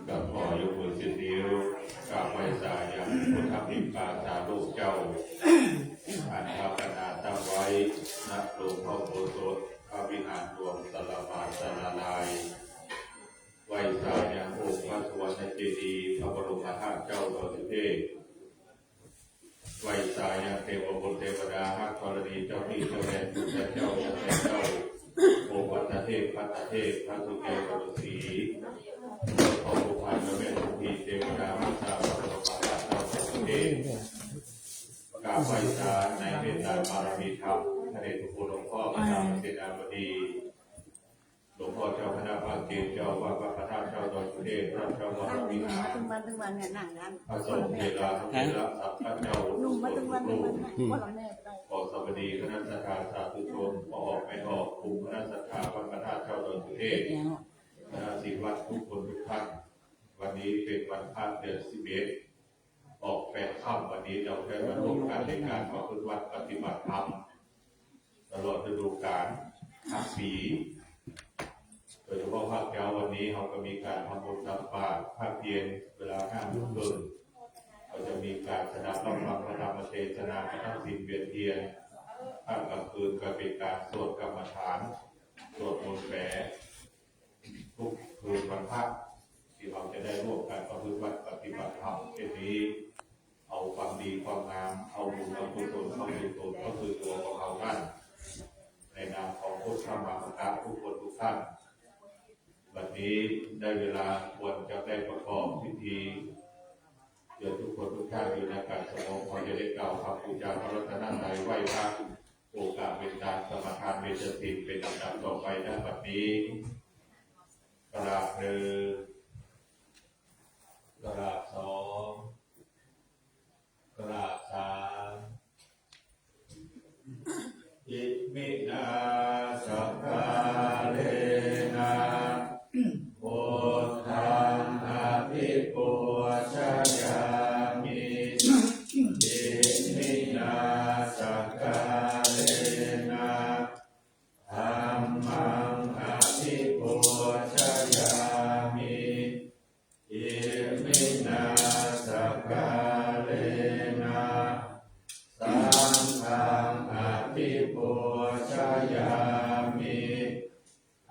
กับพ่อยกมือสิบนิ้วกราบไหว้สายันพุทธพิมพ์ปาสาลูกเจ้าอ่านภาวนาตั้งไว้ณหลวงพ่อโพธิ์สดพระวิหารหลวงสารบาสนาลายไหว้สายันองค์พระสวรรณเจดีย์พระบรมธาตุเจ้าดอยสุเทพไหว้สายันเทวบุตรเทวดาฮักธรณีเจ้าที่เจ้าแดนพุทธเจ้าพระเจ้าโอวัตเทพพัตเทพพระสุเกศกฤษีขอบุพานแม่ทุกทีเทวดารักษาพระบรมธาตุเจ้าดอยสุเทพกราบไหว้สาในเมตตาบารมีธรรมพระเดชพระคุณหลวงพ่อพระธรรมเสนาบดีหลวงพ่อเจ้าคณะภาคเกณฑ์เจ้าว่าพระธาตุเจ้าดอยสุเทพพระเจ้าวรวิหารทั้งวันเนี่ยนั่งกันพระสงฆ์เทราทั้งเทระสัพพะเจ้านุ่มมาทั้งวันพ่อเราแม่ก็ได้ขอสวัสดีคณะสัตยาสาธุชนขอออกไม่ออกกลุ่มคณะสัตยาพระธาตุเจ้าดอยสุเทพคณะศิษย์วัดทุกคนทุกท่านวันนี้เป็นวันพระเดือน11ออก8 ค่ำวันนี้เราได้มาร่วมกันในการประพฤติวัดปฏิบัติธรรมตลอดฤดูกาลทั้งปีโดยเฉพาะภาคเช้าวันนี้เราก็มีการทำบุญตักบาตรภาคเย็นเวลา5 ทุ่มครึ่งเราจะมีการสดับรับฟังพระธรรมเทศนาพระธรรมศีลเวียนเทียนภาคกลางคืนก็เป็นการสวดกรรมฐานสวดมนต์แผ่ทุกคืนวันพระที่เราจะได้ร่วมกันประพฤติวัดปฏิบัติธรรมเช่นนี้เอาความดีความงามเอาบุญเอากุศลเข้าสู่ตนก็คือตัวของเราท่านในนามของพุทธมหากาทุกคนทุกท่านวันนี้ได้เวลาควรจะได้ประกอบพิธีเดี๋ยวทุกคนทุกท่านอยู่ในการสงบพอจะได้กล่าวคำบูชาพระรัตนตรัยไหว้พระโอกาสเป็นการสมาทานเมตติเป็นลำดับต่อไปณบัดนี้กราบ1กราบ2กราบ3อิมินาสัพพะเลนะพุทธังอภิปูชยามิอิมินาสัพพะเลนะธัมมังอภิปูชยามิอิมินาสัพพะเลนะสังฆังอภิปูชยามิ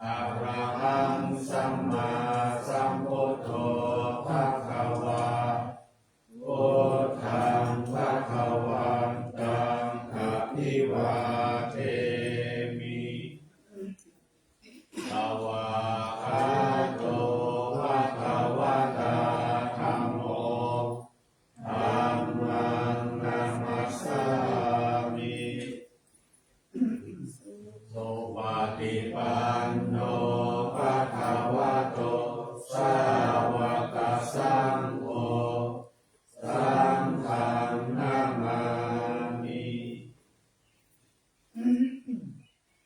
อะระหังสัมมาสัมพุทโธภะคะวาพุทธังภะคะวันตังอะภิวาเทมิสวากขาโตภะคะวะตาธัมโมธัมมังนามัสสามิโสปฏิปันโนภะคะวะโตสาวกสังโฆสังฆังนามามิ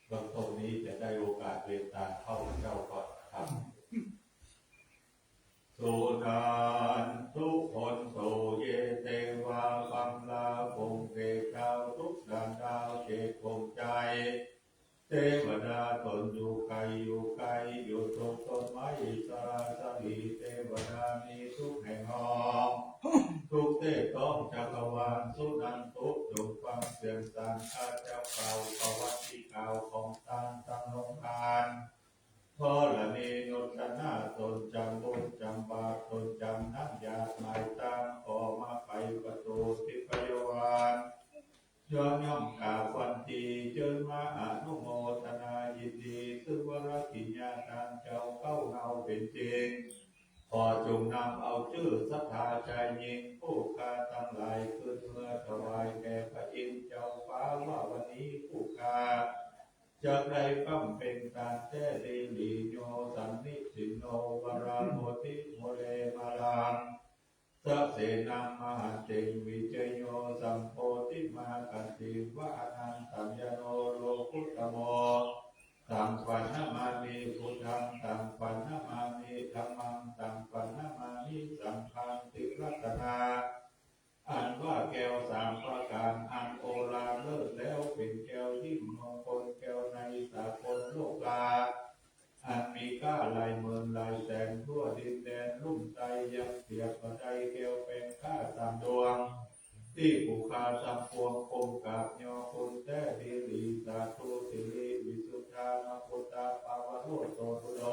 ตรงนี้จะได้โอกาสเรียนตามเข้าพระเจ้าก่อนนะครับสุทานทุกคนโสเยเตวาบัมลาคงเกดาวทุกดันดาวเกคงใจเทวดาตนอยู่ไกลอยู่ตรงต้นไม้อิสราสลีเทวดามีทุกแห่งหองทุกเทพต้องจักรวาลสุนันทุกจงฟังเสียงสารข้าเจ้าเก่าประวัติเก่าของตั้งลงทานพอละเนนตนาตนจำบุญจำบาปตนจำน้ำยาหมายตั้งออกมาไปประตูทิพยวานย้อนย่อมกล่าววันดีเจิญมาอนุโมทนายินดีซึ่งวรกิญญาทางเจ้าเข้าเงาเป็นจริงขอจงนำเอาชื่อศรัทธาใจยิ่งผู้กาทั้งหลายขึ้นเมื่อถวายแก่พระอินทร์เจ้าฟ้าว่าวันนี้ผู้กา จะไกลฟั่มเป็นการแท้ดีหลีโยสันนิสิโนวราโมติโมเลมาลังสะเสนังมหันติวิเจโยสัมโพธิมาคันติวะอนันตัญญโนโลกุตโมตังปันนามามิพุทธังตังปันนามามิธัมมังตังปันนามามิสังฆังติรัตนาอันว่าแก้วสามประการอันโอฬารเลิศแล้วเป็นแก้วยิ่งมงคลแก้วในสากลโลกาอันมีก้าลายเมืองลายแสงทั่วดินแดนลุ่มใจยังเสียบกระไดแก้วเป็นก้าสามดวงที่ผูคาสามพวงคมกาบยอคุณแท้ดีหลีสาธุสิริวิสุทธามกุตาปาวโรโตตุโล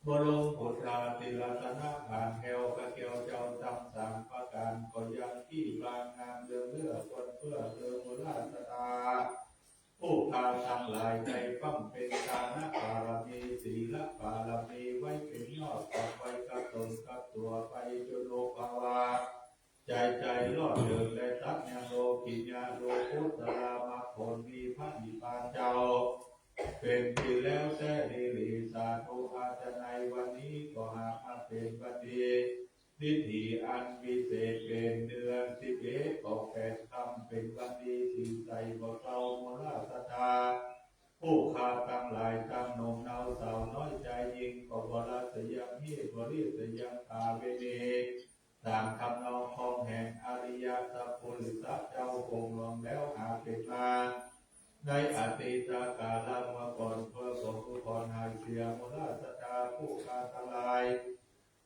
บรมพุทธาติรัตนะผ่านแก้วพระแก้วเจ้าจำสามประการก็ยังที่บางงามเลือเลือคนเพื่อเลือมุราสตาผู้พาทั้งหลายใจฟั่มเป็นทานบารมีศีลบารมีไว้เป็นยอดต่อไปกับตนกับตัวไปจนโลภาวาใจรอดเดินและตัดญาโลกิญาโลกุตลามาผลมีพระนิพพานเจ้าเป็นที่แล้วแท้ดีหลีสาธุอาจในวันนี้ก็หากมาเป็นวันดีนิถีอันวิเศษเป็นเดือน11ก็8 ค่ำเป็นวันดีสิ่งใสบ่เศร้าโมราสตาผู้ขาตั้งหลายตั้งนมเนาสาวน้อยใจยิงก็บราสยังมีบริสยังตาเวเนตามคำนองของแห่งอริยสัพพุริสเจ้าคงลงแล้วหาเป็นมาในอดีตกาลมาก่อนเพื่อของผู้คนหายเสียโมราสตาผู้ขาทั้งหลาย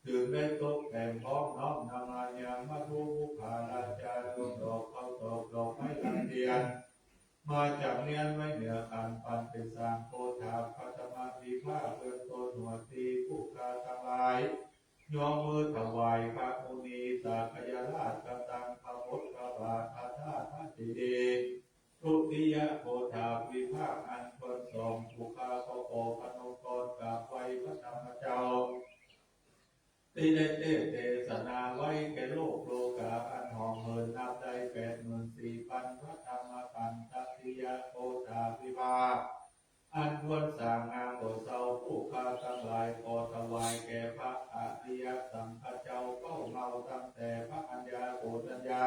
ถึงได้ตกแต่งพร้อมน้อมนำมายังมาทุกขาราชาดวงดอกเข้าตอกดอกไม้ลานเทียนมาจากเนียนไว้เหนือขันปันเป็นสามโพธาพัฒมาดีผ้าเพื่อนโตหนวดตีผู้ขาทั้งหลายยอมมือถวายพระมุนีสากยราชกตังพระพุทธบาทพระธาตุพระติเดทุติยโพธาวิภาคอันคนสองผู้ขาขอพนมกรกราบไว้พระธรรมเจ้าที่ได้เทศนาไว้แก่โลกโลกาอันหอมเหินนับได้84,000พระธรรมขันธ์ตัติยโพธาวิภาคอันควรสร้างงามบทเศร้าผู้ข้าทั้งหลายขอถวายแก่พระอริยสังฆเจ้าเก้าเมาตั้งแต่พระอัญญาโกฏัญญา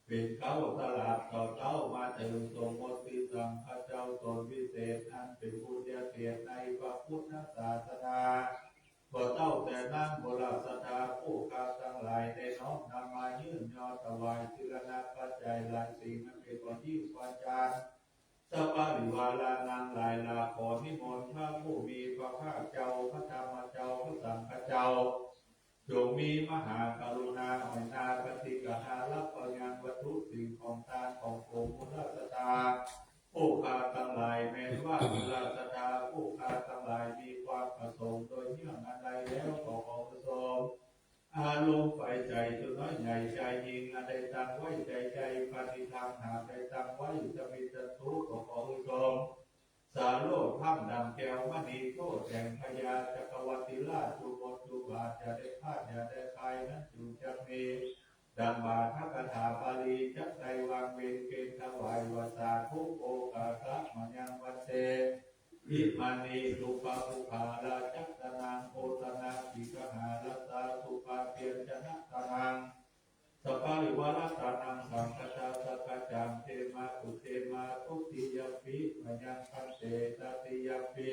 เป็นเขาตลาดต่อเต้ามาถึงสมมติสังฆเจ้าตนวิเศษอันเป็นผู้เกียรติในพระพุทธศาสนาก็เต้าแต่นั้นโบราณสถาผู้ข้าทั้งหลายได้น้อมนำมายื่นยอถวายศิรณะปัจจัยหลายสิ่งนั้นเป็นวันยิ่งวันจานสัพพะริวาลานางหลายลาขอนิมนต์พระผู้มีพระภาคเจ้าพระธรรมเจ้าพระสังฆเจ้าจงมีมหากรุณาอ่อยนาปฏิกหารับเอายังวัตถุสิ่งของทานขององค์มุลสตาผู้ข้าทั้งหลายแม้ว่ามุลสตาผู้ข้าทั้งหลายมีความประสงค์โดยเนื่องอันใดแล้วขอประสงค์อารมณ์ไฟใจจนน้อยใหญ่ใจยิงอันใดตั้งไว้ใจปฏิธรรมหาใดตั้งไว้จะมีจันทุกข์ขอประสงค์สาโลกพังดำแก้วมณีโตแห่งพญาจักรวรรดิราชจุบทจุบาทจะได้พลาดอย่าได้ใครนั้นอยู่จักมีดังบาทคาถาบาลีจักใจวางเวรเกณฑ์ถวายวาสาทุกโอกาสมัญญังวันเตอิมานีตุปาภุภาราจักตนังโอตนาปิกหาลัสสาตุปาเตียนจนะตนังสัพพะริวาราตานังสังฆตาสักจังเทมาอุเทมาทุติยปิมัญญังคันเตตติยปิ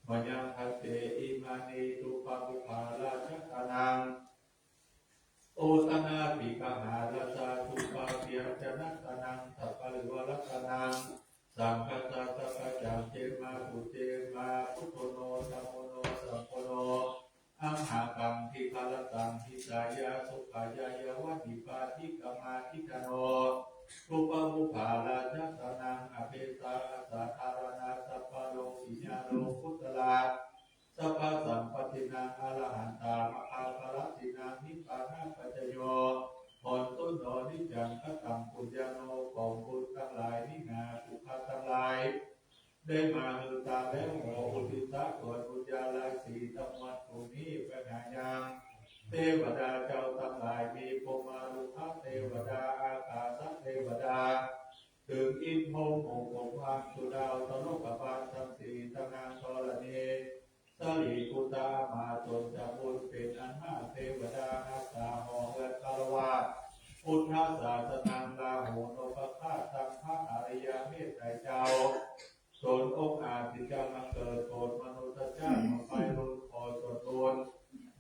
มัญญังคันเตอิมานีตุปาภุภาราจักตนังโอตนาปิกหาลัสสาตุปาเตียนจนะตนังสัพพะริวาราตานังสังฆตาสักจังเทมาอุเทมาพุทโธโนธัมโมโนสังโฆโนอังหากังทิคารตังทิสายาสุขายายาวัติปาทิกมาทิกโนรูปมุขาราชตนังอภิสาสัทธารณาสัพพะโลกิญาโลกุตลาสัพพะสัมปตินังอรหันตามหาภรตินังนิพพานาปัจจโยผลต้นโนนิจังคตังปุญญโนของบุญทั้งหลายนินาภูคาทั้งหลายได้มาหือตาแล้วโมอุทิศส่วนบุญญาลายสีธรรมะภูมิเป็นหายังเทวดาเจ้าทั้งหลายมีภูมาลุภเทวดาอากาศเทวดา ถึงอินโมงองค์องค์ความสุดาวตโลกบาลสัมสีตนางชลเนสลีกุตามาตนจะบุญเป็นอันห้าเทวดานาสาหองและคารวะพุทธศาสนาลาโหนปฆาตังพระอริยเมตไตรเจ้าตนองค์อาจที่จะมาเกิดโปรดมนุษย์เจ้ามาไปลุนขอส่วนตน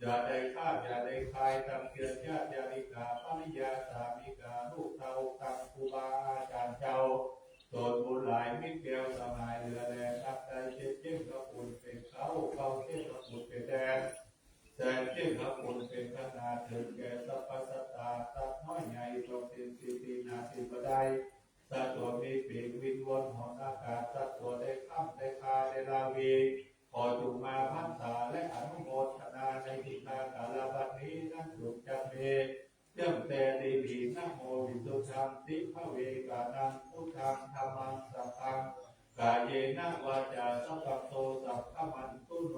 อย่าได้ฆ่าอย่าได้คายตังเกียรติญาติยานิกาภริยาสามิกาลูกเต้าตังครูบาอาจารย์เจ้าตนบุญหลายมิตรแก้วสมายเรือแรงนักใจเจ็บเจ็บกระปุนเป็นเขาเจ็บกระปุนเป็นแดนแสนเจ็บกระปุนเป็นขนาดถึงแก่สัพพสัตตาสัตว์น้อยใหญ่ตรงเป็นสีนาสีบดายสัตว์ตัวมีปีกวินวนหอนอากาศสัตว์ตัวได้ข้ามได้คาได้ลาวีขอจุมาพันษาและอนุโมทนาในทิฏฐากาลบัดนี้นั่งจุจันเมเชื่อมแต่ดีดีนะโมวิสุทธังติภเวกานังพุทธังธรรมังสัพพังกายเยนะวาจาสัพพโตสัพพมันตุโน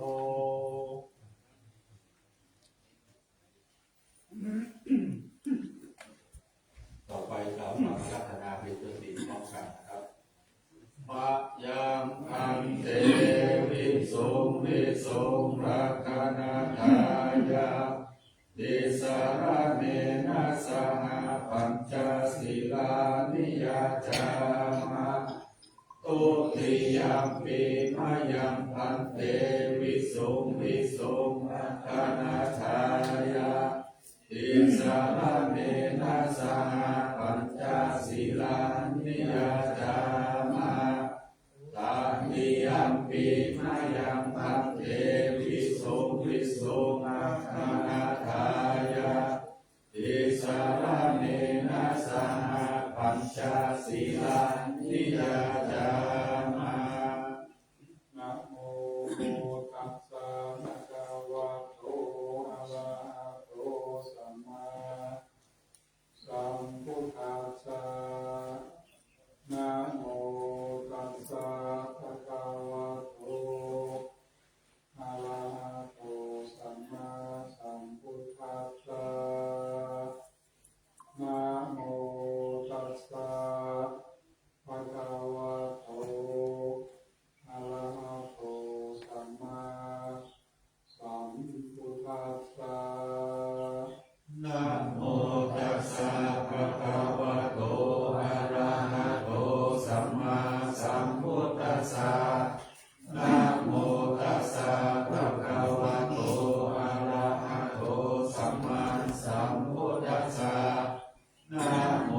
ต่อไปเรามาพัฒนาเป็นตัวสีพร้อมกันนะครับมะยังอันเตวิสุงวิสุงรักนาทายาดิสารเนนะสหปัญจศีลานิยาจามะตุติยมปีมะยังพันเตวิสุงวิสุงรักนาทายาดิสารเนนะสหปัญจศีลานิยาจามะตาติยมปีมะยังพันเตวิสุงวิสุงรักนาทายาดิสารเนนะสหปัญจศีลานิยาจามะนะโมตัสสะภะคะวะโตอะระหะโตสัมมาสัมพุทธัสสะนะโมตัสสะภะคะวะโตอะระหะโตสัมมาสัมพุทธัสสะนะโมตัสสะภะคะวะโตอะระหะโตสัมมาสัมพุทธัสสะนะโมตัสสะภะคะวะโตอะระหะโตสัมมาสัมพุทธัสสะนะโมตัสสะภะคะวะโตอะระหะโตสัมมาสัมพุทธัสสะนะโม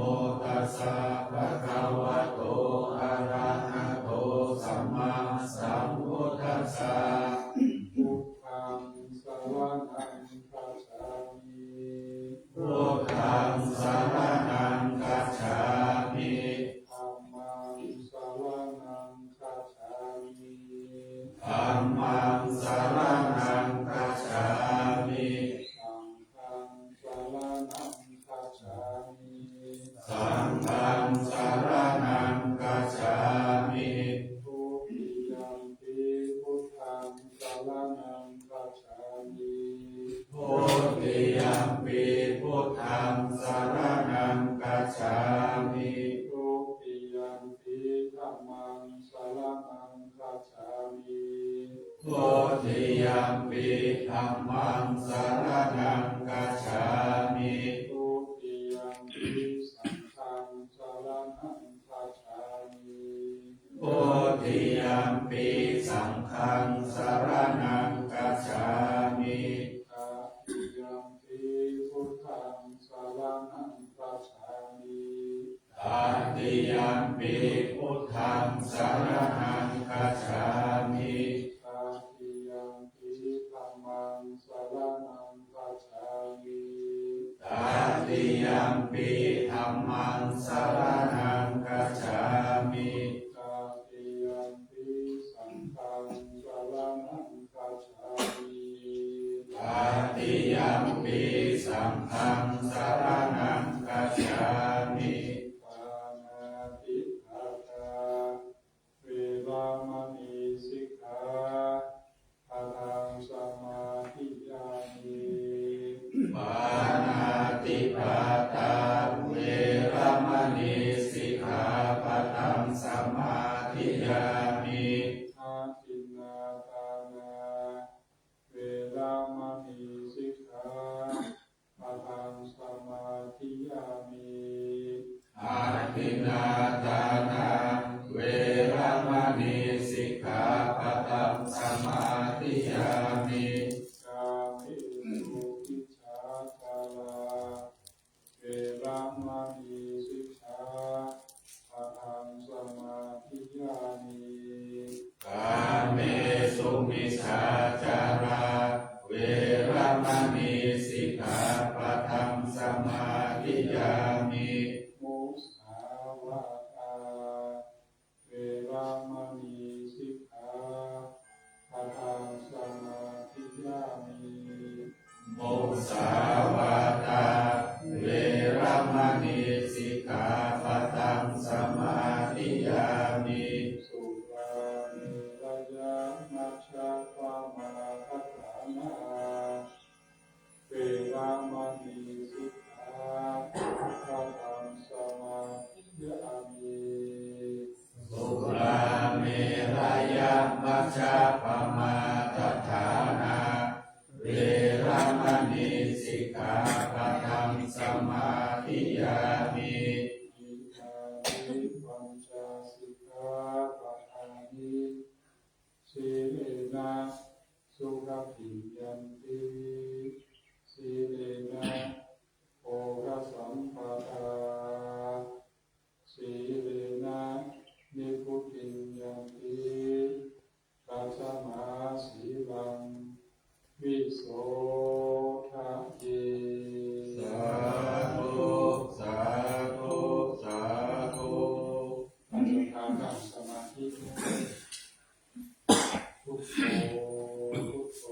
ตัสสะภะคะวะโตอะระหะโตสัมมาสัมพุทธัสสะพุทธังสรณังคัจฉามิพุทธังสรณังคัจฉามิธัมมังสรณังคัจฉามิธัมมังสรณังคัจฉามิสังฆังสรณังคัจฉามิสังฆังสรณังคัจฉามิทุติยมปีพุทธังสรณังคัจฉามิทุติยมปีพุทธังสรณังคัจฉามิทุติยมปีธัมมังสรณังคัจฉามิทุติยมปีธัมมังสรณังคัจฉามิทุติยมปีสังฆังสรณังคัจฉามิทุติยมปีสังฆังสรณังคัจฉามิตติยมปีพุทธังสรณังคัจฉามิตติยมปีพุทธังสรณังคัจฉามิตติยมปีธัมมังสรณังคัจฉามิตติยมปีธัมมังสรณังคัจฉามิตติยมปีสังฆังสรณังคัจฉามิตติยมปีสังฆังสรณังคัจฉามิปานาติภาคาเวรามณีสิกขาปะทังสมาธิยามิปานาติปาตาเวรามณีสิกขาปะ มิอาทินนาทานาเวรามณีสิกขาปะทังสมาธิยามิ อาทินนาทานาเวรมณีสิกขาปะทังสมาธิยามิ กาเมสุมิจฉาจาราเวรามณีสิกขาปะทังสมาธิยามิ กาเมสุมิชาจาราเวรมณีสิกขาปะทังสมาธิยามิ มุสาวาทาเวรามณีสิกขาปะทังสมาธิยามิ มุสาวาทาเวรมณีสิกขาปะทังสมาธิยามิ สุราเมรยามัชฌะปมาทัฏฐานาเวรามณีสิกขาปะทังสมาธิยามิ สุราเมรยมัชฌะปมาทัฏฐานาเวรมณีสิกขาปะทังสมาธิยามิ อิมานิปัญจสิกขาปะทานิสีเลนะสุขติยันติสีเลนะโภคสัมปทาสีเลนะนิพพุติยันติตัสมาสีลังวิโสทะเย สาธุสาธุสาธุ ปัญญานั่งสมาธิพุทโธพุทโธ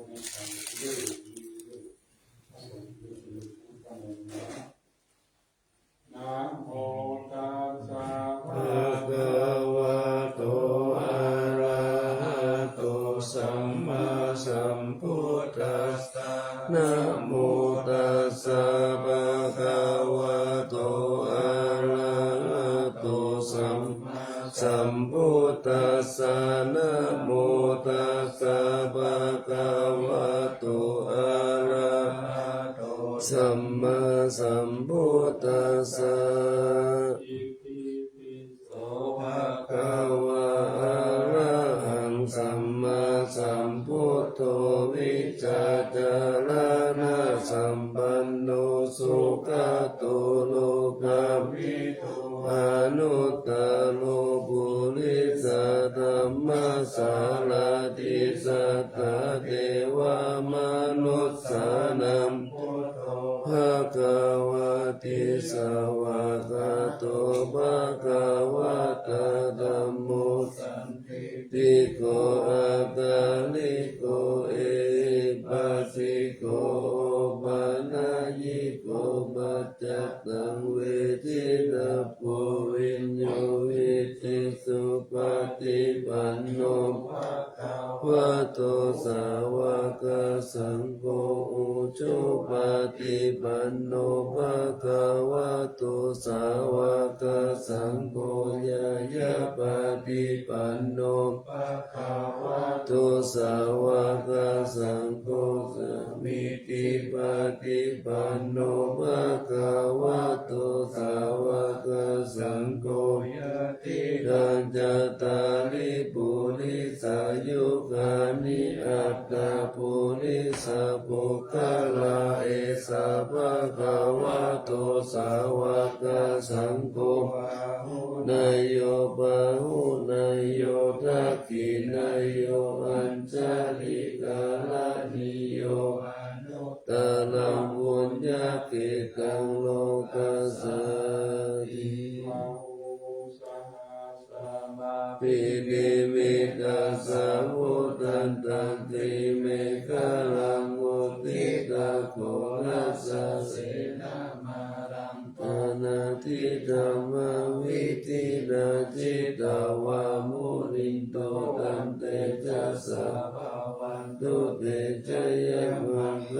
ในขันธ์ด้วยพระสงฆ์ด้วยพุทธมนต์นะโมตัสสะภะ ภะคะวะโตอะระหะโตสัมมาสัมพุทธัสสะนะโมตัสสะภะคะวะโตอะระหะโตสัมมาสัมพุทธัสสะนะโมตัสสะภะคะวะโตอะระหะโตสัมมาสัมพุทธัสสะ อิติปิโส ภะคะวะอะระหังสัมมาสัมพุทโธวิจาจารณะสัมปันโนสุขโตโลกวิทูอนุตตโลปุริสธรรมสารติสัทธาเทวมนุสสานังพุทโธภะคะวะติสวากขาโตภะคะวะตะธัมโมสันติโกอะกาลิโกเอปัสสิโกปะนะยิโกปัจจตังเวทิตาโพวิญโยวิติสุปฏิปันโนภะคะวะโตสาวกสังโฆอุชุปฏิปันโนภะคะวะโตสาวกสังโฆยายะปฏิปันโนภะคะวะโตสาวกสังโฆสัมมิติปฏิปันโนภะคะวะโตสาวกสังโฆยะติตังจัตตาริปุริสายุคานิอัตตาปุริสาปุคคลาเอสะภะคะวะโตสาวกสังโฆนายโยปะหุนายโยทักขินายโยอัญชลิกาลานิโยตะลังวุญญากิกังโลกัสสะติ ภะโวสหัสสะมา ปินิมิตาสาวุตันตันติเมฆะลังมุติตาโกนัสสะเสนามารังปานาทิธรรมวิธินาจิตาวามุนิโตตันเตจัสสะภาวันตุเตจยมังค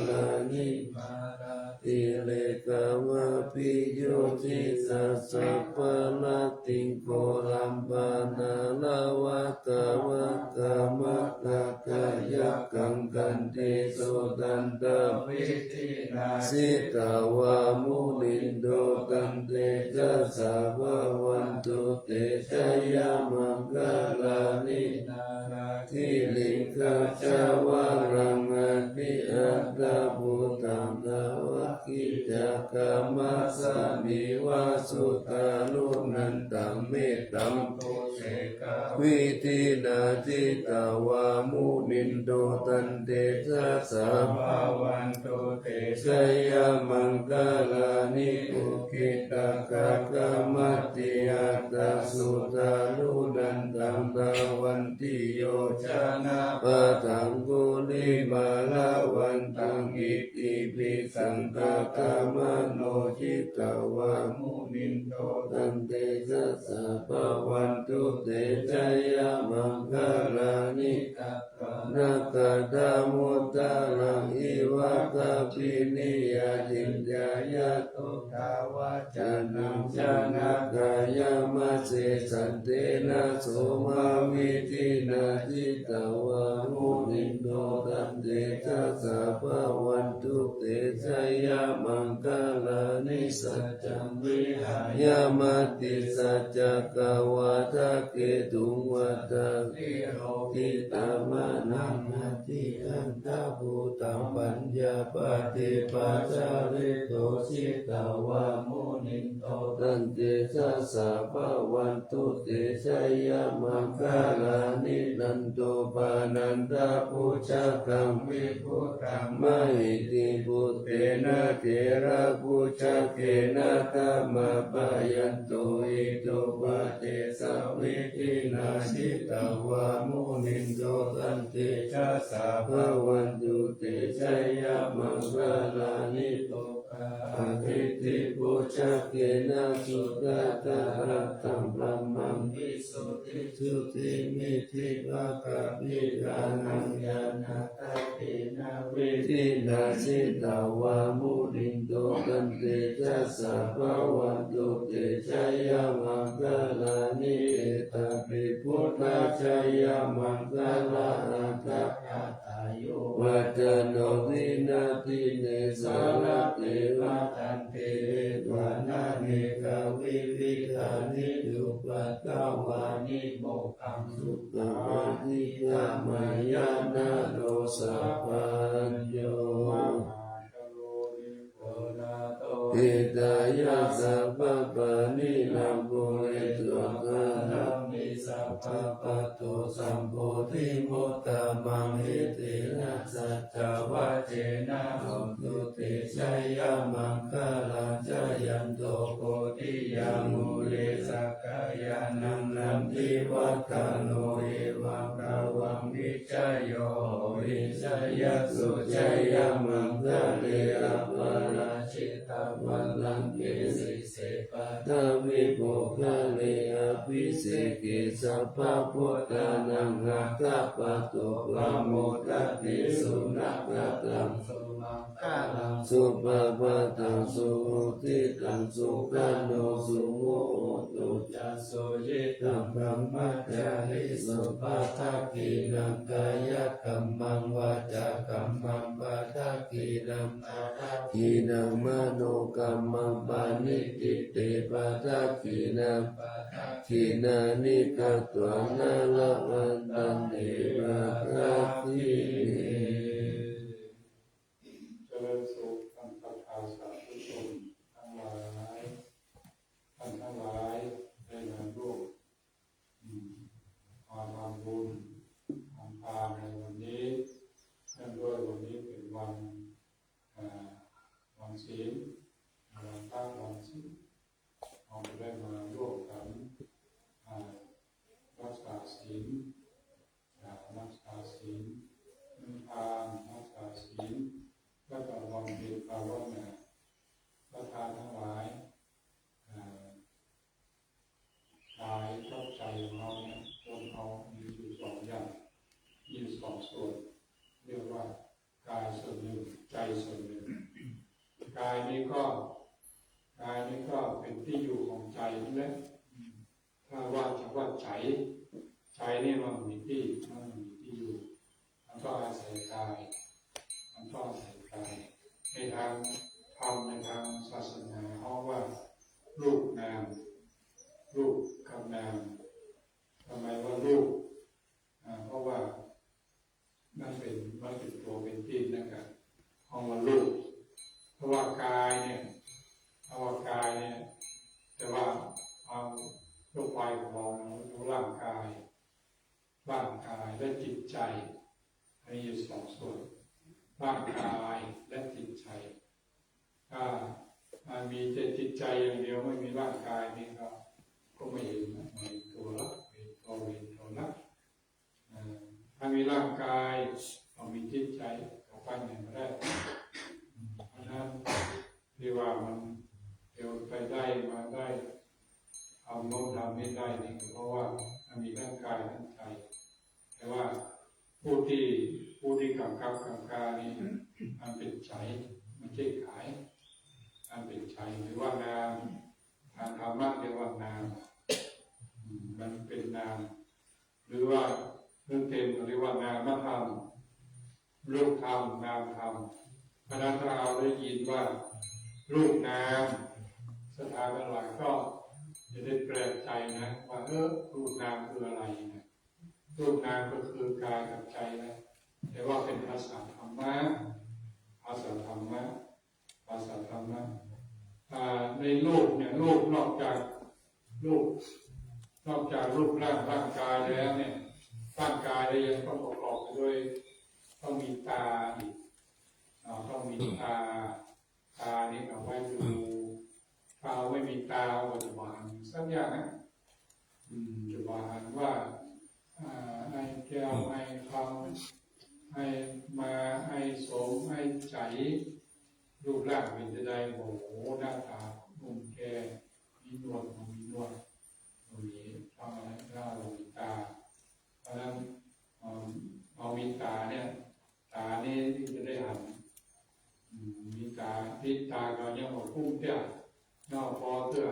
ลานิมาราติเลกามะปิโยติสัสสะปะละติงโกลัมปานาลาวา กวะกามะกะกะยะกังกันติโสตันตวิธินาสิกาวามุนินโดตันเตจะสาภะวันตุเตชะยะมังคลานินาราทิลิงกะจาวะรังอภิอัตตะภูตังนาวะกิจักขมัสสมิวาสุตานุนันตังเมตตังโตเสกาวิธินาจิตาวามุนินโดตันเตชะสาภาวันโตเตชะยะมังคลานิอุคิตากะกะมัตติอัตตสุตานุนันตังตาวันติโยชนะปะทังกุลิมาลาวันตังอิติปิสังกะกะมโนจิตาวามุนินโตตันเตชะสะภะวันตุเตชะยะมังคลานิกัปปะนะกะดามุตตะลังอิวะกะปินิยาจินญายะตุทาวาจานังจานะกายามะเสสันเตนะโสมาวิธินาจิตาวามุนินโตตันเตชะสะภะวันตุเตชะยะมังคลานิสัจจังวิหายามติสัจจกวาทะเกตุงวัฏะลิโรติตามะนังนาทิอันตะภูตังปัญญาปฏิปัจจาริโตสิตาวามุนินโตตันเตชะสะภะวันตุเตชะยะมังคลานินันโตปานันตะพุชะกังวิพุตังมหิติพุเตนะเถระพุชะเกนะธัมมะปะยันโตอิโตปะเตสะวิธินาสิตาวามุนินโตตันเตชะสะภะวันตุเตชะยะมังคลานิโตอาทิติพุชะเกนะสุตตะระตังพระมังวิสุทธิสุติมิทิภะกะปิกานังญาณตัสสินาวิธินาสิตาวามุนินโตตันเตชะสะภะวันตุเตชะยะมังคลานิเอตปิพุทธชยมังคลาอัตถะตายุวัจโนทินาทิเนสารเตวะตันเตวะนาเนกวิวิธานิยุปัตตวานิโมกังสุตานิยามายานาโนสัพพัญโยอิตายะสัพพะปะนินังปุริตุกะนัมมิสัพพะปะโตสัมโพธิมุตตะมังหิตินะสัจจวัจเจนะโหตุเตชะยะมังคลาจายันโตโพธิยามุเลสักกายานังนันทิวัฏฏโนเอวังกาวังวิจโยวิจยสุจยะมังคเลอะปะราชิตาวันลังเกสิเสปะทาวิโภคะเลอะภิเสกิสัพพะพุทธานังอะคะปะโตปะโมทัตติสุนัขตังสุมังคลังสุปะปะตังสุติตังสุขันโนสุโมตุจัสโสยิตังธัมมัจจาริสุปะทักขินังกายกัมมังวาจากัมมังปะทักขินังปะทักขินังมโนกัมมังปานิติเตปะทักขินังปะทักขินานิกัตวานาละวันตันเดวะรัตถิเจริญสุขท่านพระอาสาธุชนทั้งหลายท่านทั้งหลายได้นำลูกมาทำบุญทำทานในวันนี้เนื่องด้วยวันนี้เป็นวันศีลวันตั้งวันศีลเราได้มาร่วมกันรักษาศีลรักษาศีลทานรักษาศีลและก็วันเพ็ญภาวนาพระทานทั้งหลายกายกับใจของเราเนี่ยคนเขามีอยู่สองอย่างมีอยู่สองส่วนเรียกว่ากายส่วนหนึ่งใจส่วนหนึ่งกายนี้ก็เป็นที่อยู่ของใจนั่นแหละถ้าว่าจะว่าใจนี่ มันมีที่อยู่มันก็อาศัยกายในทางธรรมในทางศาสนาเขาว่ารูปนามรูปกับนามทำไมว่ารูปเพราะว่ามันเป็นตัวเป็นที่นะครับเอามารูปเพราะว่ากายเนี่ยแต่ว่าเอารูปกายของเราร่างกายและจิตใจมีอยู่สองส่วนร่างกายและจิตใจถ้ามีแต่จิตใจอย่างเดียวไม่มีร่างกายนี่ก็ไม่เห็นตัวละตัวละถ้ามีร่างกายต้องมีจิตใจกับไปไหนมาได้เพราะนั้นที่ว่ามันเดี๋ยวไปได้มาได้เอาโน้มทำไม่ได้นี่เพราะว่ามันมีร่างกายทั้งใจแต่ว่าผู้ที่กำกับนี่มันเป็นใจมันใช่ขายมันเป็นใจหรือว่านามทางธรรมะเรียกว่านามมันเป็นนามหรือว่าเรื่องเต็มเรียกว่านามธรรมรูปธรรมนามธรรมเพราะนั้นเราได้ยินว่ารูปนามสถานหลายก็จะได้แปลกใจนะว่ารูปนามคืออะไรนะรูปนามก็คือกายกับใจนะแต่ว่าเป็นภาษาธรรมะในโลกเนี่ยโลกนอกจากรูปร่างกายแล้วเนี่ยร่างกายเลยยังต้องประกอบไปด้วยต้องมีตาอีกต้องมีตานี่เอาไว้ดูถ้าไม่มีตาก็จะบานสักอย่างนะจะบานว่าไอ้แก้วไอ้คำไอ้มาไอ้สมไอ้ใจรูปร่างเป็นจะได้โอ้โหหน้าตานุ่มแก่มีนวดมีทำอะไรได้เรามีตาเพราะนั้นเอามีตาเนี่ยตานี่จะได้หันมีตาที่ตาเรายังบอกพุ่งเตี้ยนอกพอเตื้อ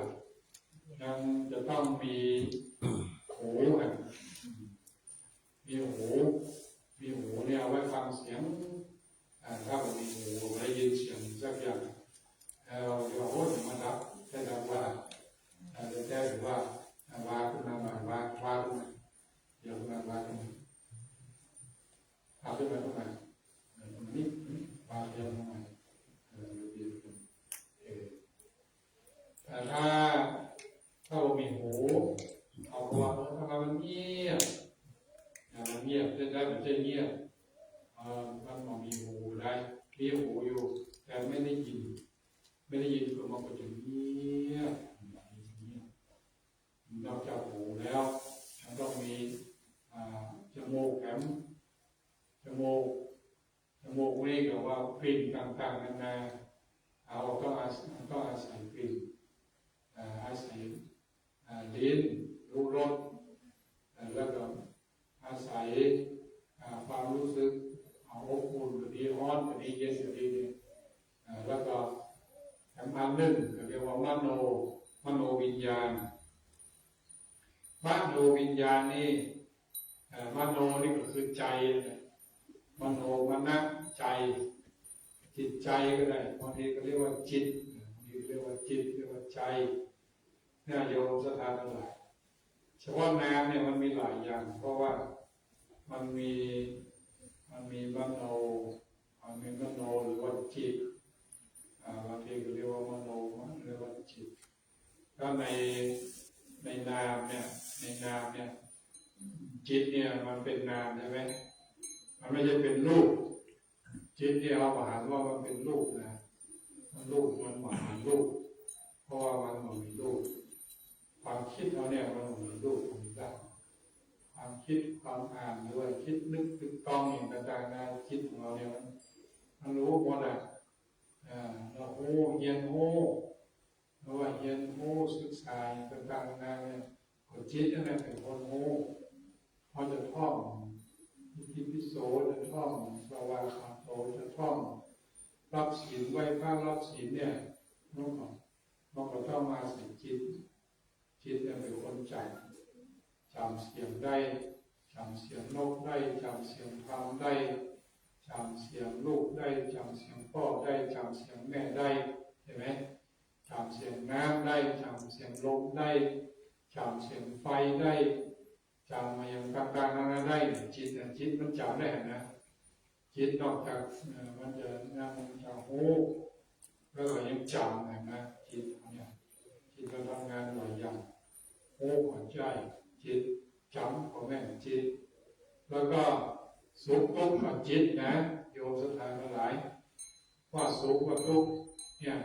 ยังจะต้องมีหูมีหูเนี่ยเอาไว้ฟังเสียงถ้าเรามีหูได้ยินเสียงสักอย่างเราจะโอ้ยมาดับได้ดับว่าจะแจ้งว่าว่าขึ้นมาว่าขึ้นมาเดี๋ยวมาว่าขึ้นมาขึ้นมานี่ว่าเดี๋ยวมาแต่ถ้าเรามีหูเอาว่าถ้ามันเงียบได้มันจะเงียบมันมีหูได้มีหูอยู่แต่ไม่ได้ยินก็มันก็จะเงียบนอกจากหูแล้วมันต้องมีจมูกจมูกนี่ก็ว่ากลิ่นต่างๆนานาเราต้องอาศัยกลิ่นอาศัยลิ้นรู้รสแล้วก็อาศัยความรู้สึกอบอุ่นก็ดีร้อนก็ดีเย็นก็ดีเนี่ยแล้วก็อันหนึ่งเรียกว่ามโนวิญญาณนี่มโนนี่ก็คือใจมโนมนะใจจิตใจก็ได้บางทีก็เรียกว่าจิตบางทีเรียกว่าจิตเรียกว่าใจเนี่ยโยมสถานทั้งหลายเฉพาะนามเนี่ยมันมีหลายอย่างเพราะว่ามันมีมโนหรือว่าจิตบางทีก็เรียกว่ามโนเรียกว่าจิตก็ในนามเนี่ยจิตเนี่ยมันเป็นนามใช่ไหมมันไม่ใช่เป็นรูปจิตเนี่ยเราหมายว่ามันเป็นรูปนะมันหมายรูปเพราะว่ามันมีรูปความคิดเราเนี่ยมันมีรูปมีร่างความคิดความอ่านด้วยคิดนึกตึกต้องอย่างต่างๆนะคิดของเราเนี่ยมันรู้หมดอ่ะเราเรียนหรือว่าเรียนศึกษาต่างๆนะเนี่ยคนจิตนั่นแหละเป็นคนเขาจะท่องอิติปิโสจะท่องสวากขาโตจะท่องรับศีลไหว้พระรับศีลเนี่ยน้องก็ต้องมาใส่จิตเนี่ยเป็นคนจำเสียงได้ จำเสียงนกได้จำเสียงพรามได้จำเสียงลูกได้จำเสียงพ่อได้จำเสียงแม่ได้เห็นไหมจำเสียงน้ำได้จำเสียงลมได้จำเสียงไฟได้จำมาอย่างต่างๆนั้นได้จิตมันจำได้นะจิตนอกจากมันจะโอ้แล้วก็ยังจำนะจิตเนี่ยจิตเราทำงานหลายอย่างโอ้หัวใจจิตจำของแม่จิตแล้วก็สุขทุกข์ของจิตนะโยมสถานทั้งหลายว่าสุขว่าทุกข์เนี่ย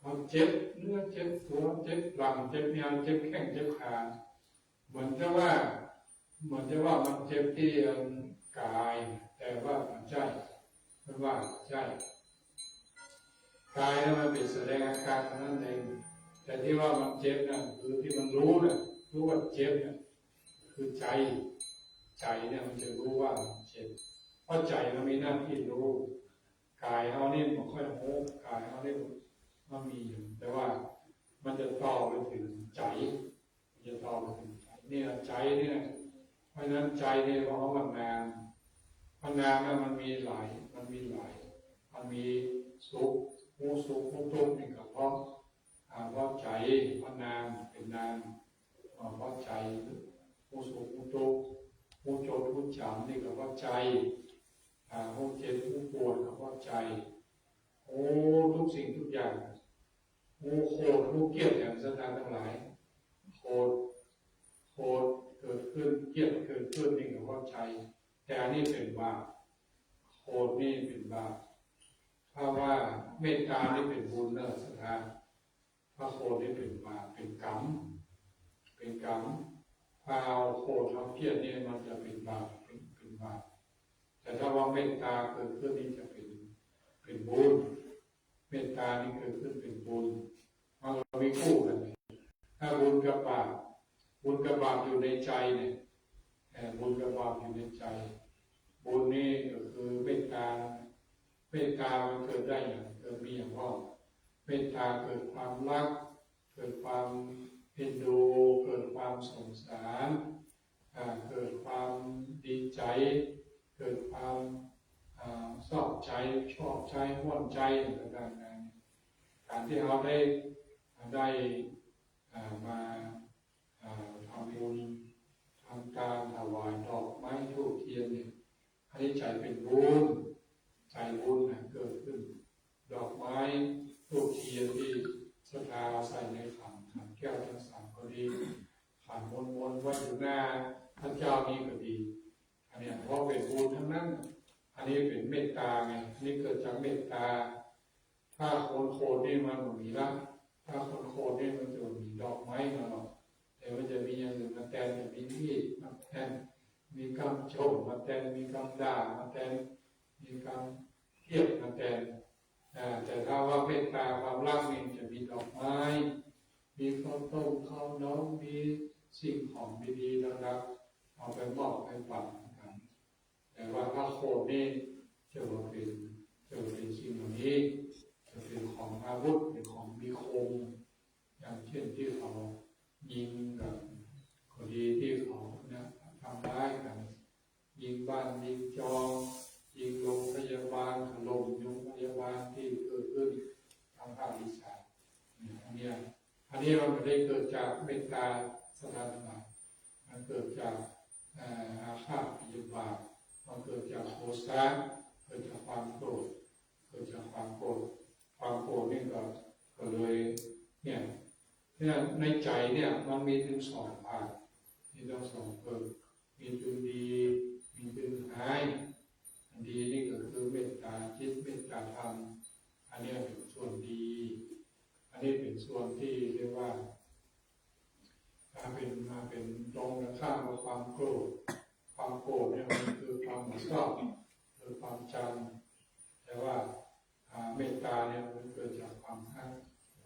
มันเจ็บเนื้อเจ็บตัวเจ็บหลังเจ็บยางเจ็บแข้งเจ็บขาเหมือนจะว่ามันเจ็บที่กายแต่ว่ามันใจมันว่าใจกายนั้นมันเป็นแสดงอาการเท่านั้นเองแต่ที่ว่ามันเจ็บนะคือที่มันรู้นะรู้ว่าเจ็บนะคือใจเนี่ยมันจะรู้ว่ามันเจ็บเพราะใจมันมีหน้าที่รู้กายเรานี่มันค่อยโม้กายเรานี่มันมีอยู่แต่ว่ามันจะต่อไปถึงใจมันจะต่อไปถึงใจเนี่ยใจเนี่ยเพราะฉะนั้นใจเนี่ยเพราะว่ามันนามเนี่ยมันมีหลายมันมีสุขผู้สุขผู้ทุกข์นี่ก็เพราะใจเพราะนามเป็นนามเพราะใจผู้สุขผู้ทุกข์ผู้โจรผู้จำนี่ก็เพราะใจผู้เจ็บผู้ปวดก็เพราะใจโอ้ทุกสิ่งทุกอย่างโอ้โคตรผู้เกลียดอย่างสถานทั้งหลายโคตรเกิดขึ้นเกลียดเกิดขึ้นนี่ก็เพราะใจแต่อันนี้เป็นบาปโคตรนี่เป็นบาปเพราะว่าเมตตานี่เป็นบุญนะสถานพระโคตรนี่เป็นบาปเป็นกรรมพาเอาโคตรเอาเกลียดนี่มันจะเป็นบาปเป็นบาปแต่ถ้าว่าเมตตาเกิดขึ้นนี่จะเป็นบุญเมตตานี่เกิดขึ้นเป็นบุญมันมีคู่กันถ้าบุญกับบาปอยู่ในใจเนี่ยบุญกับบาปอยู่ในใจบุญนี่ก็คือเมตตามันเกิดได้อย่างเกิดมีอย่างว่าเมตตาเกิดความรักเกิดความเอ็นดูเกิดความสงสารเกิดความดีใจเกิดความชอบใจห่วงใจต่างๆการที่เราได้มาทำบุญทำการถวายดอกไม้ธูปเทียนเนี่ยอันนี้ใจเป็นบุญใจบุญเกิดขึ้นดอกไม้ธูปเทียนที่ศรัทธาใส่ในขันแก้วทั้งสามก็ดีขันวนไว้อยู่หน้าพระเจ้านี้ก็ดีอันนี้เพราะเป็นบุญทั้งนั้นอันนี้เป็นเมตตาไงอันนี้เกิดจากเมตตาถ้าโคนนี่มันมีละถ้าโคนนี่มันจะมีดอกไม้มาหรอกแต่ว่าจะมีอย่างอื่นมาแทนจะมีมีดมาแทนมีคำชมมาแทนมีคำด่ามาแทนมีคำเทียบมาแทนแต่ถ้าว่าเมตตาความรักนี่จะมีดอกไม้มีข้าวต้มข้าวน้องมีสิ่งของดีๆนะครับเอาไปมอบให้ฝันกันแต่ว่าถ้าโคนนี่จะเป็นสิ่งเหล่านี้จะเป็นของอาวุธเป็นของมีคมอย่างเช่นที่เขายิงกับคนดีที่เขาทำร้ายกันยิงบ้านยิงจองยิงโรงพยาบาลถล่มโรงพยาบาลที่เกิดขึ้นทางภาคอีสานอันนี้มันไม่ได้เกิดจากเมตตาสถานมามันเกิดจากอาฆาตพยาบาทมันเกิดจากโทสะเกิดจากความโกรธนี่ก็เลยเนี่ยในใจเนี่ยมันมีถึงสองภาคมีทั้งสองเกิดมีจุดดีมีจุดหายอันดีนี่ก็คือเมตตาจิตเมตตาธรรมอันนี้เป็นส่วนดีอันนี้เป็นส่วนที่เรียกว่ามาเป็นตรงกันข้ามกับความโกรธเนี่ยมันคือความชอบคือความจำแต่ว่าเมตตาเนี่ยมันเกิดจากความรัก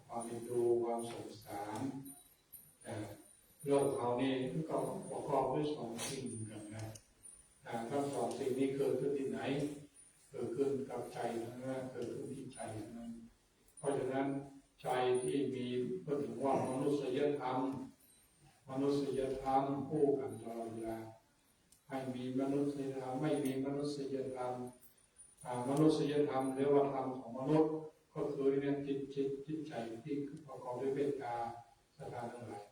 ความเอ็นดูความสงสารโลกเขานี่ก็ประกอบด้วยสองสิ่งกันนะทั้งสองสิ่งนี้เกิดขึ้นที่ไหนเกิดขึ้นกับใจทั้งนั้นเกิดขึ้นที่ใจทั้งนั้นเพราะฉะนั้นใจที่มีก็ถึงว่ามนุษยธรรมคู่กันตลอดเวลา ให้มีมนุษยธรรมไม่มีมนุษยธรรมมนุษยธรรมหรือว่าธรรมของมนุษย์ก็คือเรื่องจิตใจที่ประกอบด้วยเมตตาศรัทธาทั้งหลาย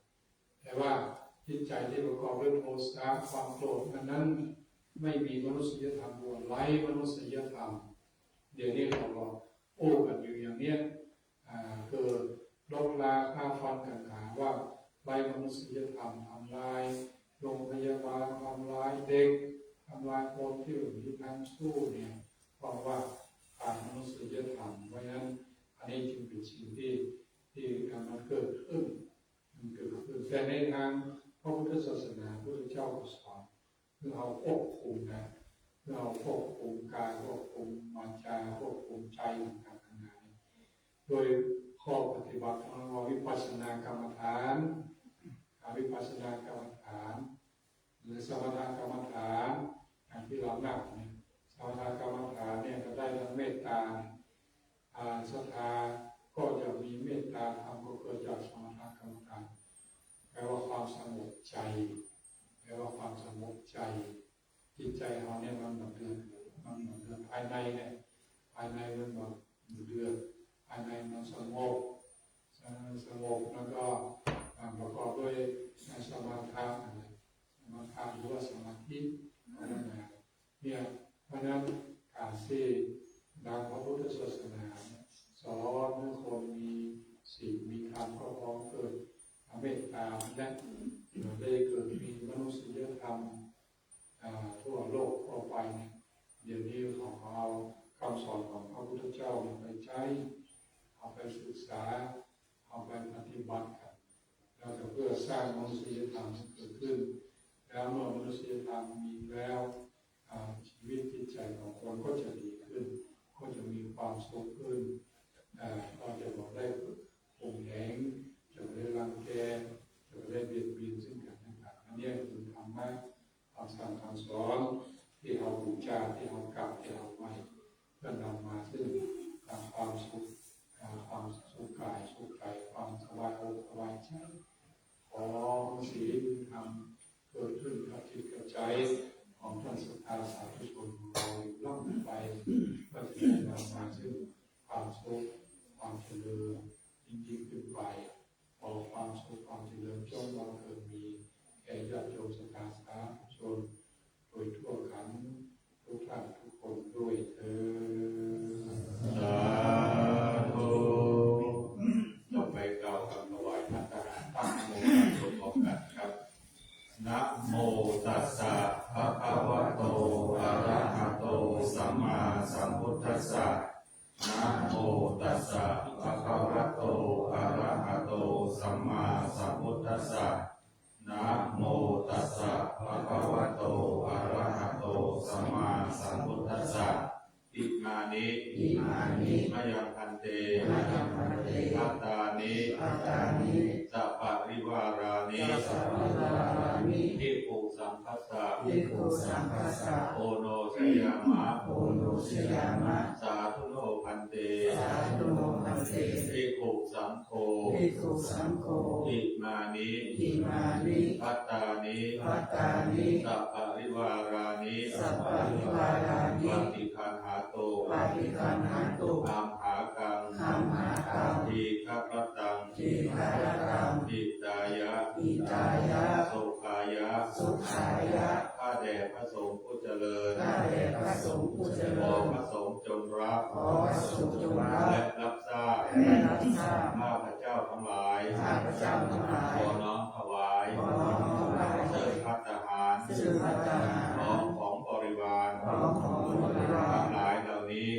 แต่ว่าจิตใจที่ประกอบด้วยโทสะความโกรธนั้นไม่มีมนุษยธรรมบวชไร้มนุษยธรรมเดี๋ยวนี้เราก็โอ้กันอยู่อย่างเนี้ยเกิดลบลาฆ่าฟันกันขาว่าไร้มนุษยธรรมทำลายโรงพยาบาลทำลายเด็กทำลายคนที่อยู่ที่นั่งสู้เนี่ยเพราะว่าขาดมนุษยธรรมเพราะฉะนั้นอันนี้จึงเป็นสิ่งที่มันเกิดขึ้นแต่ในทางพระพุทธศาสนาพระพุทธเจ้าสอนเพื่อเอาควบคุมนะเพื่อเอาควบคุมกายควบคุมวาจาควบคุมใจต่างๆนานาโดยข้อปฏิบัติของเราวิปัสสนากรรมฐานวิปัสสนากรรมฐานหรือสมถกรรมฐานอย่างที่เรานั่งเนี่ยสมถกรรมฐานเนี่ยก็ได้ทั้งเมตตาศรัทธาก็จะมีเมตตาธรรมก็เกิดจากสมถกรรมฐานแปลว่าความสงบใจแปลว่าความสงบใจจิตใจเราเนี่ยมันเหมือนเดือนภายในเนี่ยภายในมันแบบเดือนภายในมันสงบแล้วก็ประกอบด้วยสมาธิหรือว่าสมาธิเนี่ยเพราะนั้นการที่ดังพระพุทธศาสนาสอนให้คนมีศีลมีธรรมก็พร้อมเกิดเมตตาและได้เกิดมีมนุษยธรรมทั่วโลกทั่วไปเนี่ยเดี๋ยวนี้ของเราคำสอนของพระพุทธเจ้าไปใช้เอาไปศึกษาเอาไปปฏิบัติกันแล้วเพื่อสร้างมนุษยธรรมเกิดขึ้นแล้วเมื่อมนุษยธรรมมีแล้วชีวิตจิตใจของคนก็จะดีขึ้นก็จะมีความสุขขึ้นเราจะบอกได้คงแข็งจะได้รังแกจะได้เบียดเบียนซึ่งกันและกันอันนี้คือธรรมะคำสั่งคำสอนที่เราบูชาที่เรากราบที่เราไหว้เพื่อนำมาซึ่งความสุขความสุขกายสุขใจความสบายอกสบายใจขอศีลธรรมเกิดขึ้นกับจิตกับใจของท่านศรัทธาสาธุชนโดยล่องไปเพื่อที่จะนำมาซึ่งความสุขความเจริญยิ่งขึ้นไปขอความสุขความเจริญจงบังเกิดมีแก่ญาติโยมศรัทธาสาธุชนโดยทั่วกันทุกท่านทุกคนด้วยเถิดสาธุต่อไปกล่าวคำถวายพระทหารตั้งโมตัสสะพร้อมกันครับนะโมตัสสะภะคะวะโตอะระหะโตสัมมาสัมพุทธัสสะนะโมตัสสะภะคะวะโตอะระหะโตสัมมาสัมพุทธัสสะนะโมตัสสะภะคะวะโตอะระหะโตสัมมาสัมพุทธัสสะอิมานิมะยังพันเตอัตตานิสัพพะริวารานิภิกขุสังคัสสะโอโนชยามะสาธุโนพันเตภิกขุสังโฆอิมานิอัตตานิสัพพะริวารานิปฏิคันหาโตอัมหากังทีฆะรตังอิตายะโสกายะข้าแด่พระสงฆ์ผู้เจริญขอพระสงฆ์จงรับและรับทราบข้าพระเจ้าทั้งหลายขอน้อมถวายเสริมภัตตาหารของบริวารทั้งหลายเหล่านี้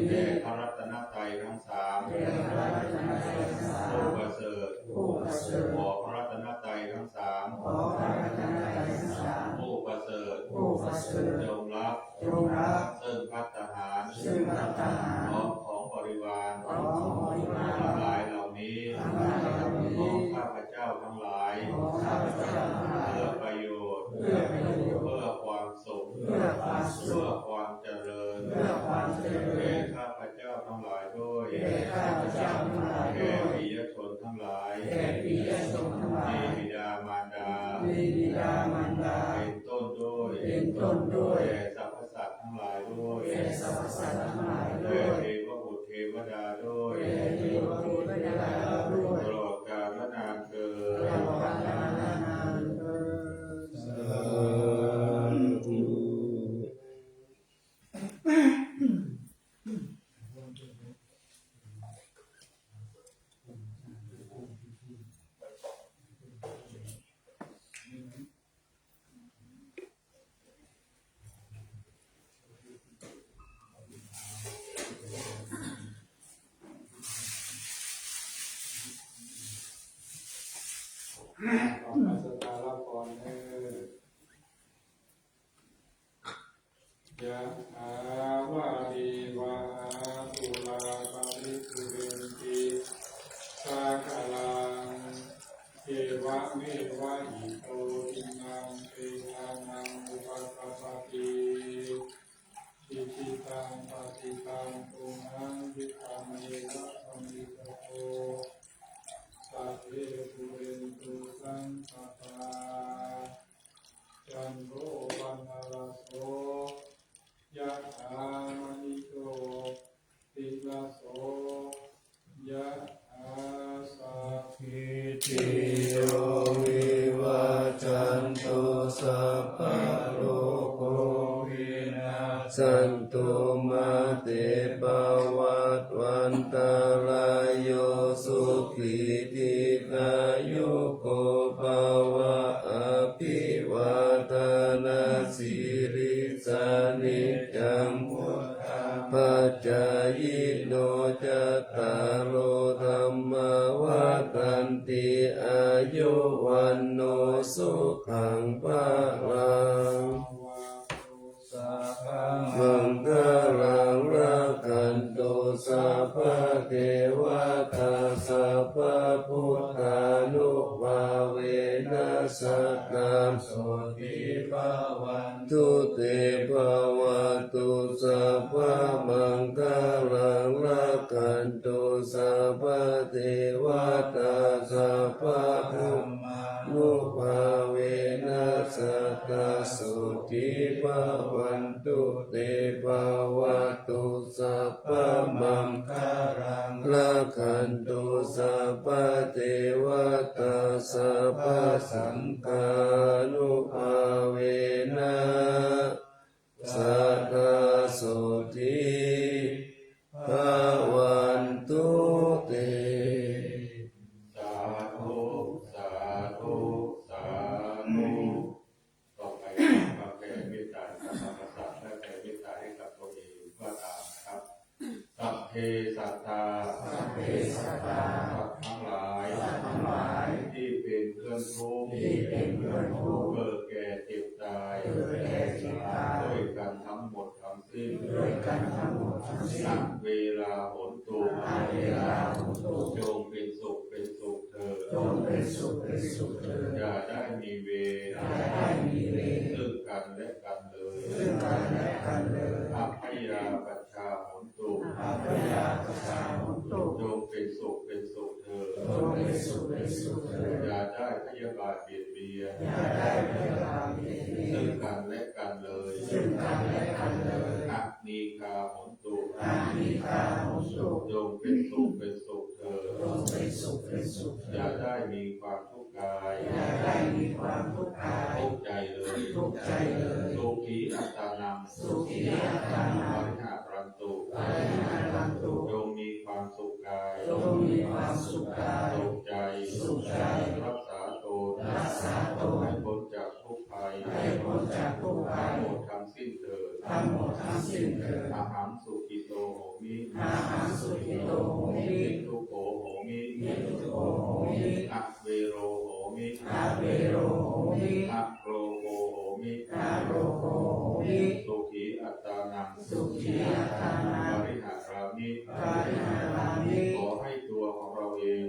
แด่พระรัตนตรัยทั้งสามผู้ประเสริฐขอพระรัตนตรัยทั้งสามผู้ประเสริฐจงรับซึ่งภัตตาหารของบริวารทั้งหลายเหล่านี้ของข้าพเจ้าทั้งหลายเพื่อประโยชน์เพื่อความสุขเพื่อความเจริญแก่ข้าพเจ้าทั้งหลายด้วยแก่ปิยชนทั้งหลายมีบิดามารดาเป็นต้นด้ เป็นต้นด้วย แก่สรรพสัตว์ทั้งหลายด้วย แก่สรรพสัตว์ทั้งหลายด้ แด่ วย เทวบุตรเทวดาด้วย แด่เทวบุตรเทวดาด้วย ตลอดกาลและนานเกิ ต ด ลอดกาลนานเทอญ ขอพระสตารับพรเถิดยะถาวาริวหาปุราปาริปุเรนติสากลังเทวะเมวะอิโตทินังเปตานังอุปกปปติอิทิตังปฏิตังตุหังวิคัมเมวะสมิจโตสัพเพปุเรนตุสังคปาจันโทปนะระโสยะถามณิโชติระโสยะถาสัพพิ ติโยวิวัจจันตุสัพพะโลกวินาศสันตุมาเตภวัตวันตรายโยสุขีติกายุโกภวะอภิวาทนาสิริสานิจังวุฒาปัจจายโนจัตตารโลธัมมาวัฏันติอายุวันโนสุขังภะลังสัพพะมังคลังรักขันตุสัพพะเทวตาสัพพะพุทธานุภาเวนัสสะนัมโสติภาวันตุเตภวันตุสัพพะมังคลังรักขันตุสัพพะเทวตาสัพพะพุทธานุภาเวนัสสะนัมโสติภาวันตุเตภวันตุสัพพะมังคลังรักขันตุสัพพะเทวตาสัพพะสังฆานุภาเวนะสัทธาโสติภาวันตุเต สาธุสาธุสาธุต่อไปความแผ่เมตตากับธรรมสัตว์และแผ่เมตตาให้กับตัวเองก็ตามนะครับสัพเพสัตตาสัพทั้งหลายที่เป็นเครื่องทุกข์เกิดแก่เจ็บตายด้วยกันทั้งหมดทั้งสิ้นณเวลาหนตุจงเป็นสุขเป็นสุขเถิดอย่าได้มีเวรซึ่งกันและกันเลยอัพพยาปัชชาหนตุจงเป็นสุขเป็นสุขเถิดอย่าได้พยาบาทเบียดเบียนซึ่งกันและกันเลยอักนีกาหนตุจงเป็นสุขเป็นสุขเถิดอย่าได้มีความทุกข์กายทุกข์ใจเลยสุขีอัตตานังปริหารันตุจงมีความสุขกายสุขใจรักษาตนให้พ้นจากทุกข์ภัยทั้งหมดทั้งสิ้นเถิดอาหารสุขิโตโหมิทุกโขโหมิอะเวโรโหมิอะโรโกโหมิสุขีอัตตานังปริหารามิขอให้ตัวของเราเอง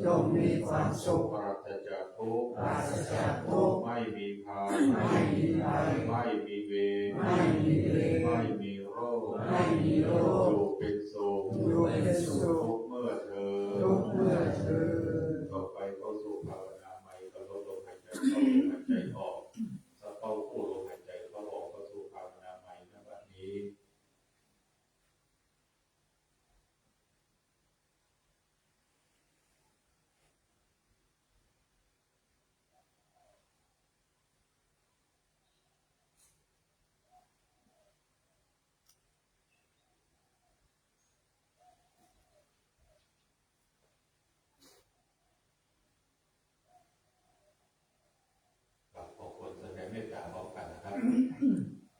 จงมีความสุขปราศจากทุกข์ไม่มีภัยไม่มีเวรไม่มีโรคอยู่เป็นสุขทุกเมื่อเธอต่อไปเข้าสู่ภาวนาใหม่ก็ลดลมหายใจเข้าหายใจ ใจออกสักเข้าผู้ลมหายใจเข้าออกเข้าสู่ภาวนาใหม่ในบัดนี้ขอบคุณแสดงเมตตาพร้อมกันนะครับ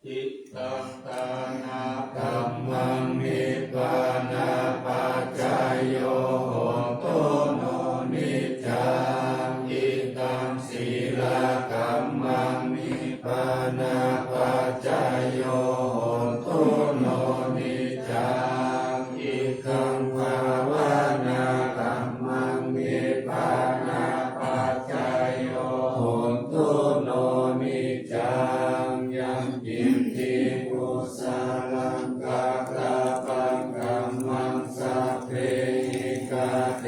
อิตังตานาธัมมังนิพพานาปัจจายโยโหตุโนนิจจังอิตังศีลกัมมังนิพพานาปัจจายโยโหตุโนนิจจังอิทังภาวนากัมมังนิพพานาปัจจายโยโหตุโนนิจจังยังกินติปุสาลังกาตาปังกัมมังสัพเพหิกาเต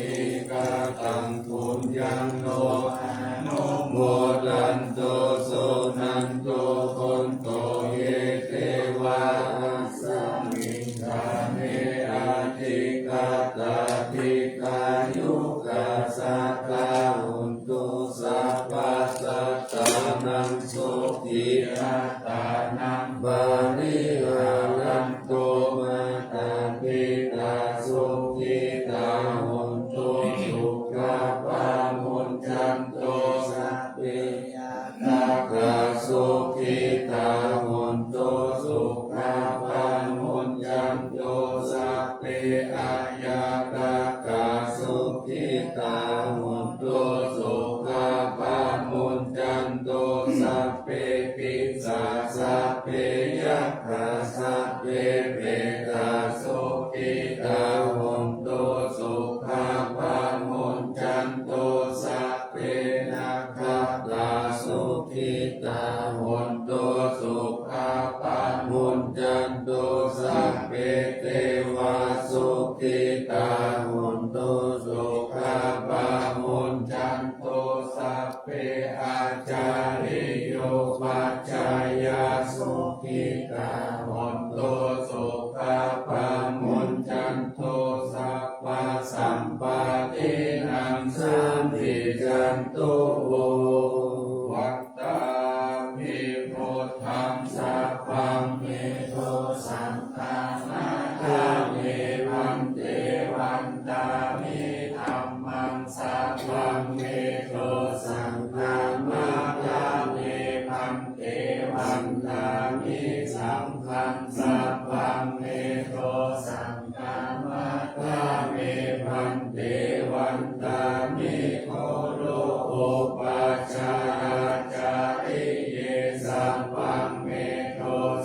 หิกาตังปุญญังโนอนุโมทันโตโสนันโตคนโตเยเทวาสัมมิทาเนอาทิกาตาทิกายุกาสัตตาหุนตุสัพพะสัตตานังสุขีอัตตานังบาลิหารันโตมาตาปิตาสุขีตาหุนตุสุขาปามุนจันโตสัพเพตากาสุขีตาหุนตุสุขาปามุนจันโตสัพเพอายาตากาสุขีตาหุนตุสุขาปามุนจันโตสัพเพปิสาสัพเพยัคฆาสัพเพเปตาสุขีตาหุนตุสุขาปามุนจันโตสัพเพนาคตาสุขีตาหุนตุสุขาปามุนจันโตสัพเพเทวาสุขีตาหุนตุสุขาปามุนจันโตสัพเพอาจาริโยปัจจายาสุขีตาหุนตุสุขาปามุนจันโตสัพพะสัมปะทินังสันติจันโตวัตตาภิพุทธังสัพพังเมโทสังฆานาคาเมวันเตวันตามิธัมมังสัพพังเมโทสังฆานาคาเมพันเตวันตามิสังฆังสัพพังเมโทสังฆานาคาเมพันเตวันตามิโคโลโอปัจจาจาริเยสัพพังเมโท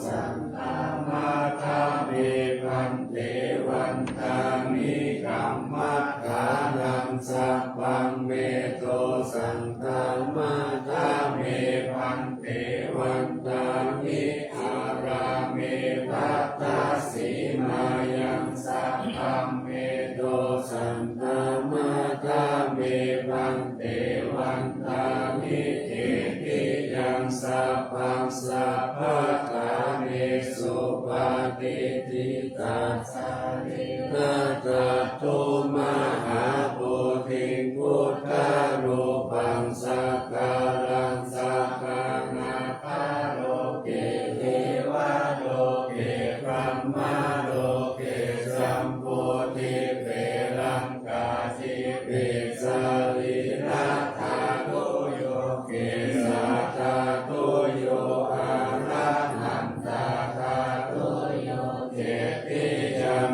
สังฆานาคาเมพันเตวันตามิกัมมัฏฐานังสัพพังเมโทสังฆานาคาเมพันเตวันตามิอาราเมทัตตาสีมายังสัพพังเมโทสังฆานาคาเมพันเตวันตามิเอติยังสัพพังสัพพะทาเนสุปาติทิตาสารินาคาโตมหาโพธิพุทธารูปังสักการังสักการนาคาโลเกเทวะโลเกพรหมโลเกสัมโพธิเปรังกาจิเปสารินาธาโตโยเกสัตตาโตโยอาระหันตาคาโตโยเจติยัม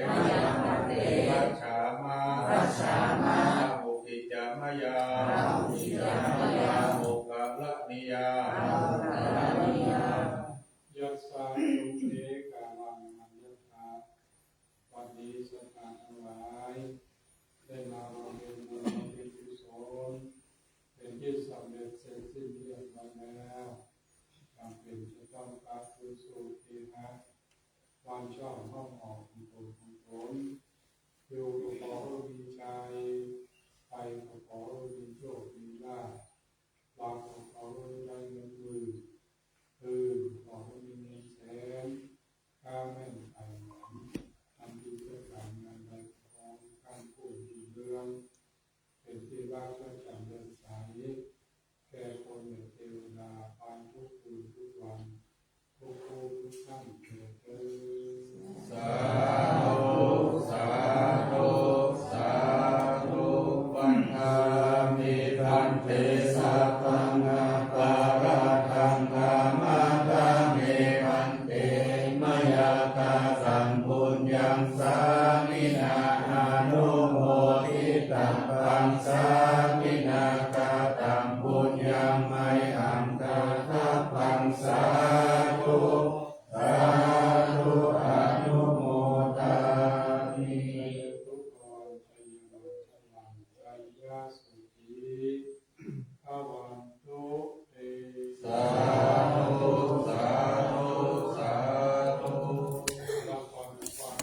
รัชฉามาโมกิจามายาโมกะละนิยายัสสะตุเตกาลังมัญญทาวันนี้สัตว์ทั้งหลายได้มาบำเพ็ญบุญบำเพ็ญกุศลเป็นที่สำเร็จเสร็จสิ้นเรียบร้อยแล้วจำเป็นจะต้องกลับคืนสู่ที่พักวันช่องห้องออกของตนของตนอยู่ก็ขอดีใจไปก็ขอดีโชคดีลาภวางก็ขอได้เงินหมื่นขอให้มีเงินแสนข้าแม่นไข่หวานทำดีเพื่อการงานใดของการผู้ดีเรื่องเป็นที่รักและจำเริญสายแก่คนในเทวดาปานทุกคืนทุกวันทุกผู้ทุกท่านเถิดเถิด สาธุสาธุสาธุปัญหามิพันเตสัพพังอาปาราทังธรรมะธรรมเมพันเตมยาตาสัมปุญญังสามินาอานุโมทิตังปังสามินากาตังปุญญังไมหังกาทัพพังสาธุสาธุอนุโมทามิ ทุกคนชัยโยชัยชัยยาสุขีภาวันตุเต สาธุสาธุสาธุ รับพรฟัง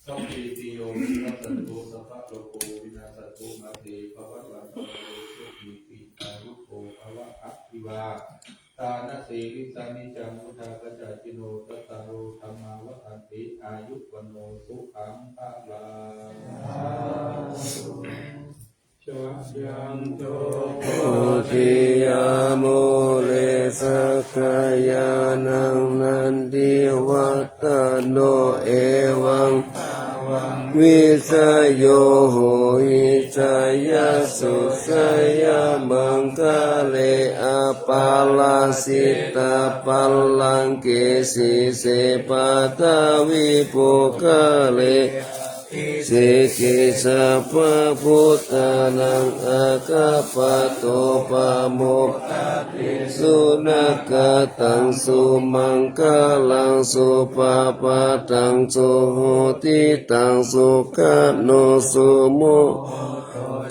สัพพิติโยวินัสสันตุสัพพะโลกวินาศตุมาเตภวัตวันตโรสุขีติอายุโกภวะอภิวาตานะสีวิสันนิจังมุทากจาจิโนตัตตาโรธรรมาวะอันติอายุวันโนสุขังภาลัง จะยังโต โอทิยาโมเลสกายานังนันทิวัตตโนเอวังวิสโยโหหิจายาสุสยามังคเลอาปาลาสิตาปัลลังเกสิเสปะทาวิปุคเลสิกิสัพพะพุทธานังอาคาปะโตปะโมกสุนักกตังสุมังคลังสุปะปะตังสุโหติตังสุขโนสุโม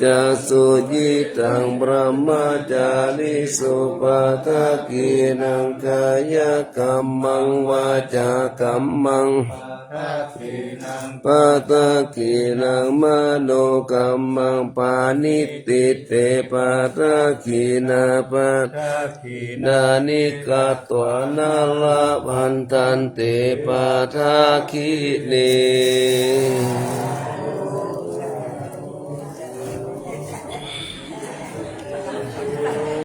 จะสุยิตังบรมจาริสุปะทะกีนังกายกัมมังวาจากัมมังปะทะกีนังมโนกัมมังปานิติเตปะทะกีนาปะทะกีนานิกาตัวนาลาพันตันเตปะทะกีเน